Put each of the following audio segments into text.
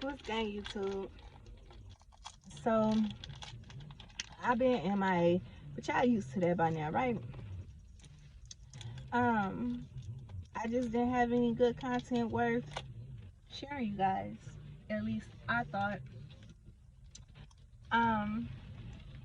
What's gang YouTube? So I've been MIA, but y'all used to that by now, right? Um, I just didn't have any good content worth sharing, you guys. At least I thought. Um,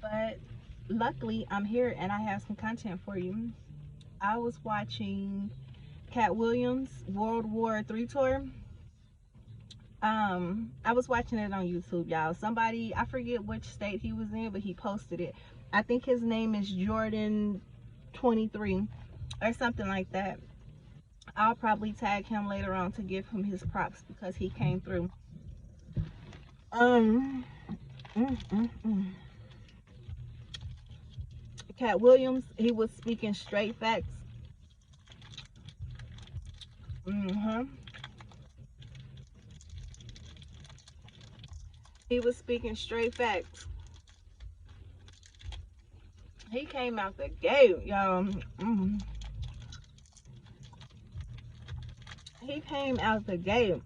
but luckily I'm here and I have some content for you. I was watching Cat Williams' World War III tour. I was watching it on YouTube, y'all. Somebody, I forget which state he was in, but he posted it. I think his name is Jordan 23 or something like that. I'll probably tag him later on to give him his props because he came through. Um, mm, mm, mm. Cat Williams, he was speaking straight facts. He was speaking straight facts. He came out the gate, y'all. He came out the gate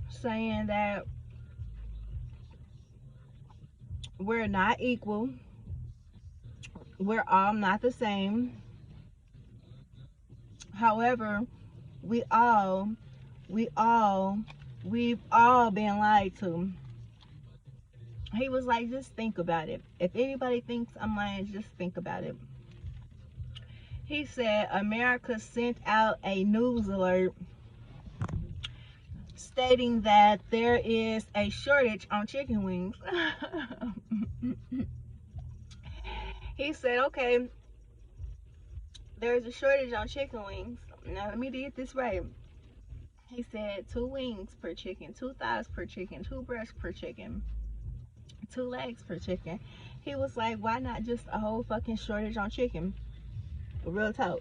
saying that we're not equal. We're all not the same. However, we all, we've all been lied to. He was like, just think about it. If anybody thinks I'm lying, just think about it. He said America sent out a news alert stating that there is a shortage on chicken wings. He said, okay, there's a shortage on chicken wings. Now let me get this right. He said 2 wings per chicken, 2 thighs per chicken, 2 breasts per chicken, 2 legs per chicken. He was like, why not just a whole fucking shortage on chicken? Real talk.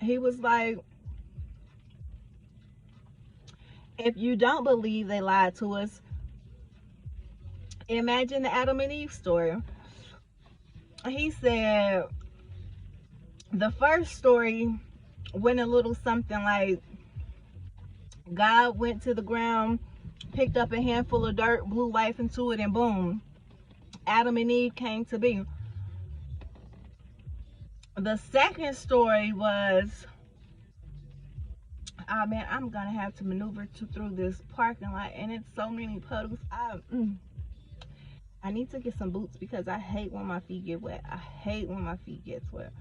He was like, if you don't believe they lied to us, imagine the Adam and Eve story. He said the first story went a little something like, God went to the ground, picked up a handful of dirt, blew life into it, and boom, Adam and Eve came to be. The second story was, oh man, I'm gonna have to maneuver through this parking lot, and it's so many puddles. I need to get some boots because I hate when my feet get wet. I hate when my feet gets wet.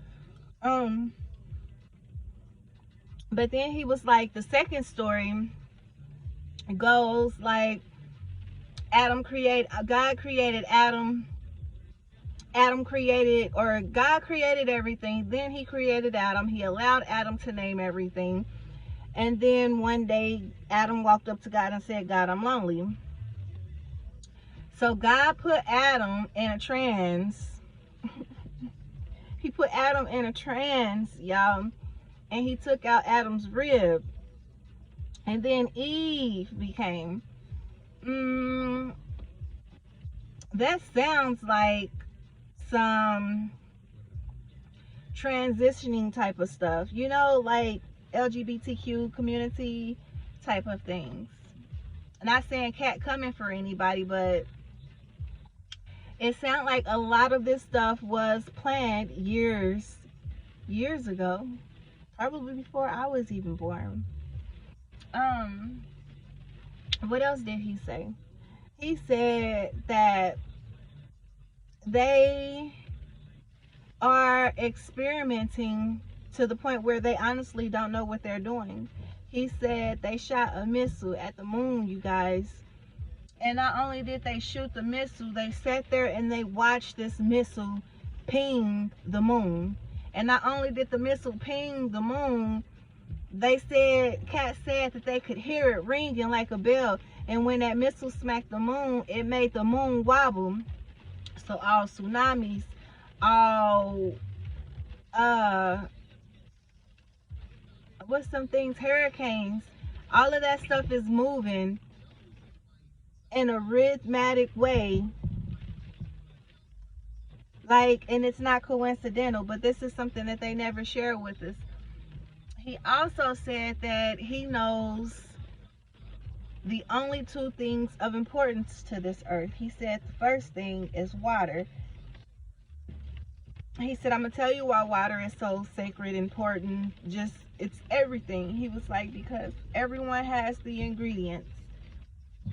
But then he was like, the second story goes like, God created Adam. God created everything. Then he created Adam. He allowed Adam to name everything. And then one day, Adam walked up to God and said, God, I'm lonely. So God put Adam in a trance. He put Adam in a trance, y'all. And he took out Adam's rib. And then Eve became. That sounds like some transitioning type of stuff. You know, like LGBTQ community type of things. Not saying cat coming for anybody, but it sounds like a lot of this stuff was planned years ago, probably before I was even born. What else did he say? He said that they are experimenting to the point where they honestly don't know what they're doing. He said they shot a missile at the moon, you guys. And not only did they shoot the missile, they sat there and they watched this missile ping the moon. And not only did the missile ping the moon, Cat said that they could hear it ringing like a bell. And when that missile smacked the moon, it made the moon wobble. So all tsunamis, all what's some things, hurricanes, all of that stuff is moving in a rhythmic way Like, and it's not coincidental, but this is something that they never share with us. He also said that he knows the only two things of importance to this earth. He said the first thing is water. He said, I'm gonna tell you why water is so sacred, important, just it's everything. He was like, because everyone has the ingredients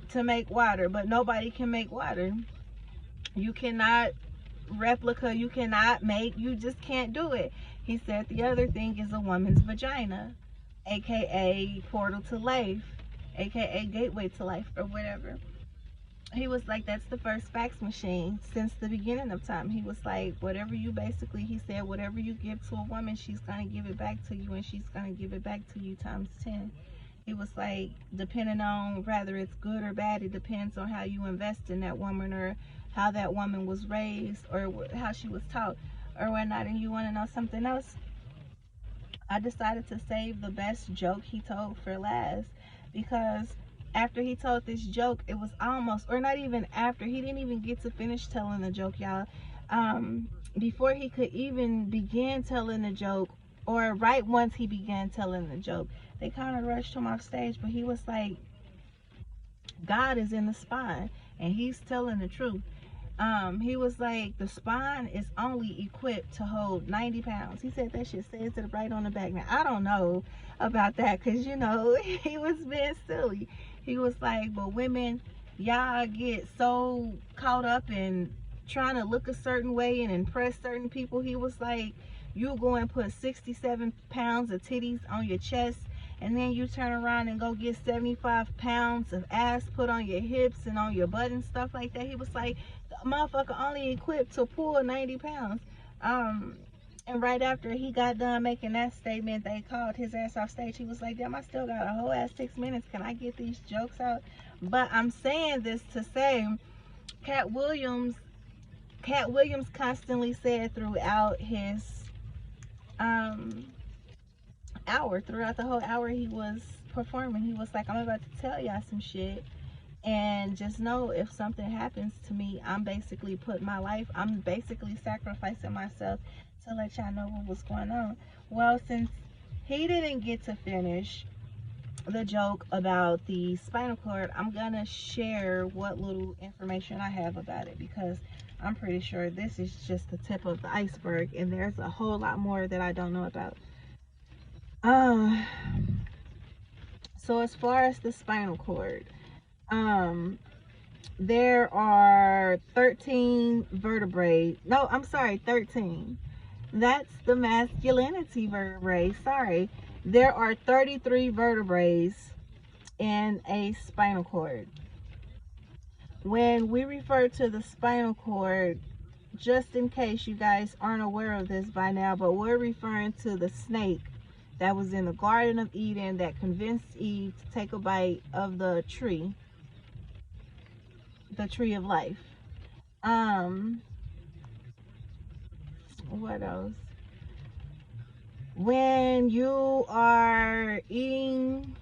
to make water, but nobody can make water. You cannot replica, you cannot make, you just can't do it. He said the other thing is a woman's vagina, aka portal to life, aka gateway to life, or whatever. He was like, that's the first fax machine since the beginning of time. He was like, whatever you basically, he said, whatever you give to a woman, she's going to give it back to you, and she's going to give it back to you times 10. He was like, depending on whether it's good or bad, it depends on how you invest in that woman, or how that woman was raised, or how she was taught, or whatnot. And you want to know something else? I decided to save the best joke he told for last, because after he told this joke, it was almost, or not even after, he didn't even get to finish telling the joke, y'all. Before he could even begin telling the joke, or right once he began telling the joke, they kind of rushed him off stage. But he was like, God is in the spine, and he's telling the truth. He was like, the spine is only equipped to hold 90 pounds. He said that shit says it right on the back. Now, I don't know about that, because, you know, he was being silly. He was like, but women, y'all get so caught up in trying to look a certain way and impress certain people. He was like, you go and put 67 pounds of titties on your chest, and then you turn around and go get 75 pounds of ass put on your hips and on your butt and stuff like that. He was like, the motherfucker only equipped to pull 90 pounds. And right after he got done making that statement, they called his ass off stage. He was like, damn, I still got a whole ass 6 minutes. Can I get these jokes out? But I'm saying this to say, Cat Williams constantly said throughout his throughout the whole hour he was performing, he was like, I'm about to tell y'all some shit, and just know, if something happens to me, I'm basically sacrificing myself to let y'all know what was going on. Well, since he didn't get to finish the joke about the spinal cord, I'm gonna share what little information I have about it, because I'm pretty sure this is just the tip of the iceberg, and there's a whole lot more that I don't know about. So as far as the spinal cord, there are 13 vertebrae. No, I'm sorry, 13. That's the masculinity vertebrae. Sorry. There are 33 vertebrae in a spinal cord. When we refer to the spinal cord, just in case you guys aren't aware of this by now, but we're referring to the snake that was in the Garden of Eden that convinced Eve to take a bite of the tree of life. What else? When you are eating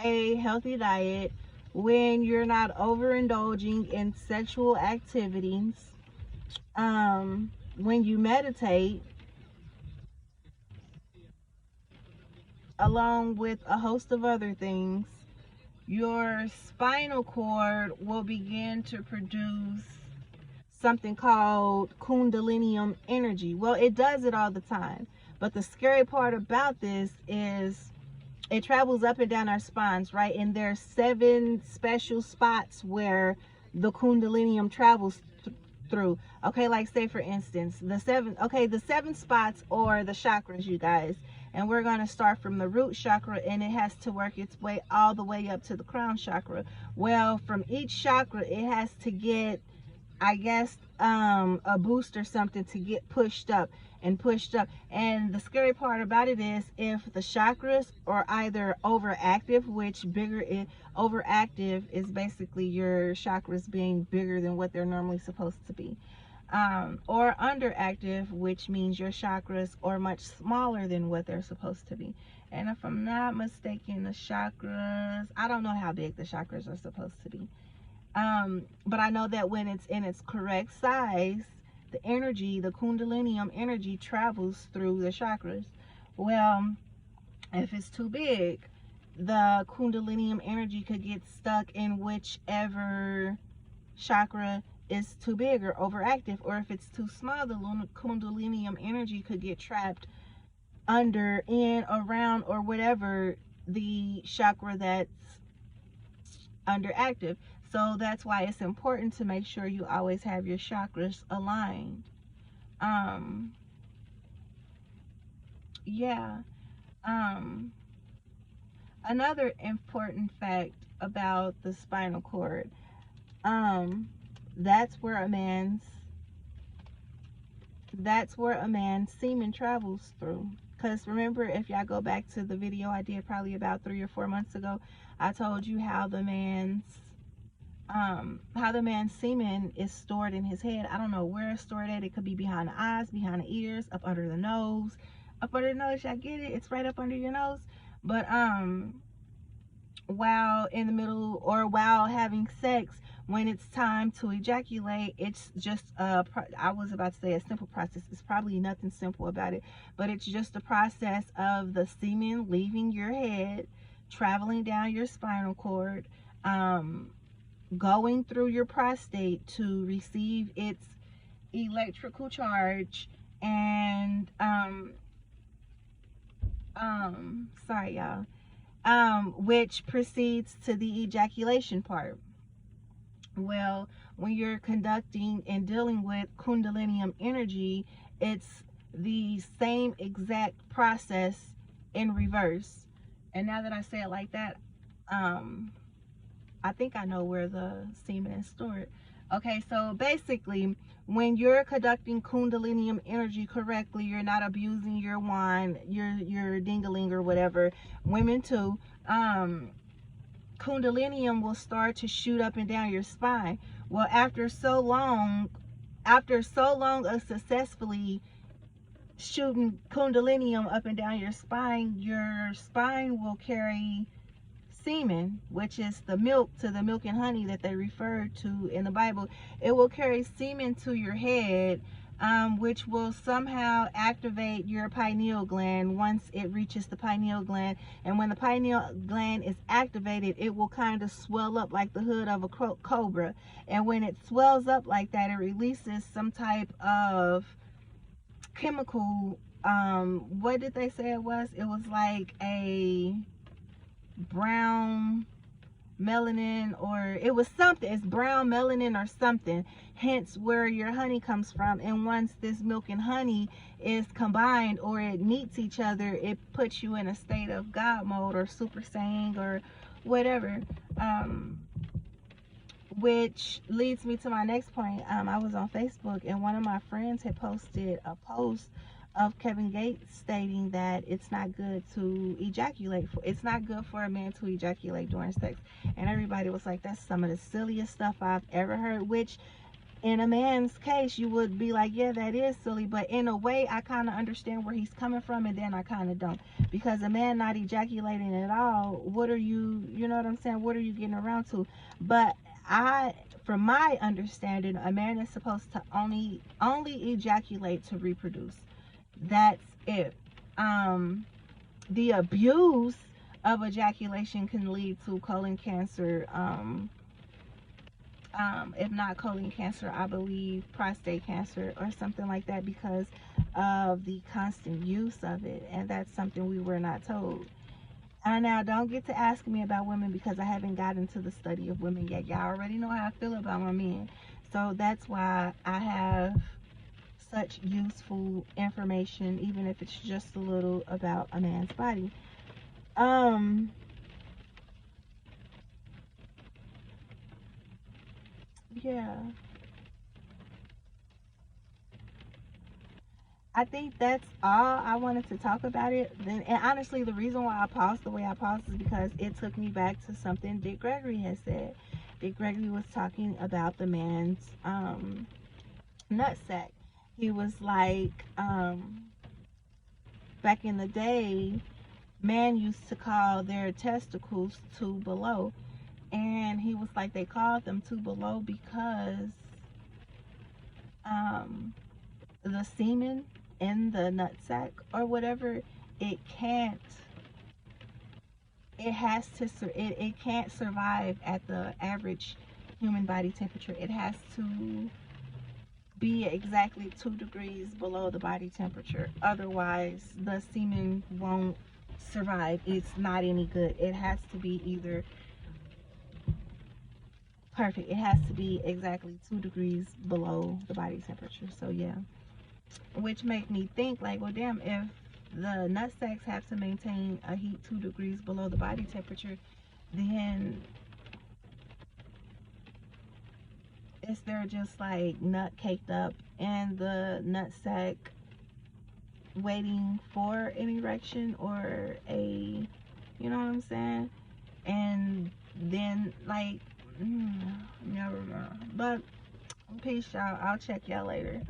a healthy diet, when you're not overindulging in sexual activities, when you meditate, along with a host of other things, your spinal cord will begin to produce something called kundalinium energy. Well, it does it all the time, but the scary part about this is it travels up and down our spines, right? And there's 7 special spots where the kundalinium travels through. Okay, like say for instance, the 7 spots are the chakras, you guys. And we're going to start from the root chakra, and it has to work its way all the way up to the crown chakra. Well, from each chakra, it has to get, I guess, a boost or something to get pushed up and pushed up. And the scary part about it is, if the chakras are either overactive, which overactive is basically your chakras being bigger than what they're normally supposed to be, or underactive, which means your chakras are much smaller than what they're supposed to be. And if I'm not mistaken, the chakras, I don't know how big the chakras are supposed to be. But I know that when it's in its correct size, the energy, the kundalinium energy, travels through the chakras. Well, if it's too big, the kundalinium energy could get stuck in whichever chakra is too big or overactive, or if it's too small, the kundalinium energy could get trapped under, in, around, or whatever the chakra that's underactive. So that's why it's important to make sure you always have your chakras aligned. Yeah. Another important fact about the spinal cord, that's where a man's semen travels through. Because remember, if y'all go back to the video I did probably about 3 or 4 months ago, I told you how the man's semen is stored in his head. I don't know where it's stored at. It could be behind the eyes, behind the ears, up under the nose. Up under the nose, y'all get it? It's right up under your nose. But while in the middle or while having sex, when it's time to ejaculate, it's just I was about to say a simple process. It's probably nothing simple about it, but it's just a process of the semen leaving your head, traveling down your spinal cord, going through your prostate to receive its electrical charge, and sorry y'all, which proceeds to the ejaculation part. Well, when you're conducting and dealing with kundalinium energy, it's the same exact process in reverse. And now that I say it like that, I think I know where the semen is stored. Okay, so basically, when you're conducting kundalinium energy correctly, you're not abusing your wine, your ding-a-ling or whatever. Women too. Kundalinium will start to shoot up and down your spine. Well, after so long of successfully shooting kundalinium up and down your spine will carry semen, which is the milk and honey that they refer to in the Bible. It will carry semen to your head, which will somehow activate your pineal gland once it reaches the pineal gland. And when the pineal gland is activated, it will kind of swell up like the hood of a cobra. And when it swells up like that, it releases some type of chemical. What did they say it was? It was like a brown melanin, or it was something. It's brown melanin or something, hence where your honey comes from. And once this milk and honey is combined or it meets each other, it puts you in a state of God mode or Super Saiyan or whatever, which leads me to my next point. I was on Facebook and one of my friends had posted a post of Kevin Gates stating that it's not good to ejaculate. It's not good for a man to ejaculate during sex. And everybody was like, that's some of the silliest stuff I've ever heard, which in a man's case, you would be like, yeah, that is silly. But in a way, I kind of understand where he's coming from, and then I kind of don't. Because a man not ejaculating at all, what are you, you know what I'm saying? What are you getting around to? But from my understanding, a man is supposed to only ejaculate to reproduce. That's it. The abuse of ejaculation can lead to colon cancer. If not colon cancer, I believe prostate cancer or something like that, because of the constant use of it. And that's something we were not told. And now, don't get to asking me about women, because I haven't gotten to the study of women yet. Y'all already know how I feel about my men. So that's why I have such useful information, even if it's just a little, about a man's body. Yeah, I think that's all I wanted to talk about it. Then, and honestly, the reason why I paused the way I paused is because it took me back to something Dick Gregory has said. Dick Gregory was talking about the man's nutsack. He was like, back in the day, man used to call their testicles two below. And he was like, they called them two below because the semen in the nutsack or whatever, it can't, it can't survive at the average human body temperature. It has to be exactly 2 degrees below the body temperature. Otherwise, the semen won't survive. It's not any good. It has to be either perfect. It has to be exactly 2 degrees below the body temperature. So yeah, which make me think like, well, damn, if the nut sacks have to maintain a heat 2 degrees below the body temperature, then is there just like nut caked up in the nut sack waiting for an erection or a, you know what I'm saying? And then like, never mind. But peace, y'all. I'll check y'all later.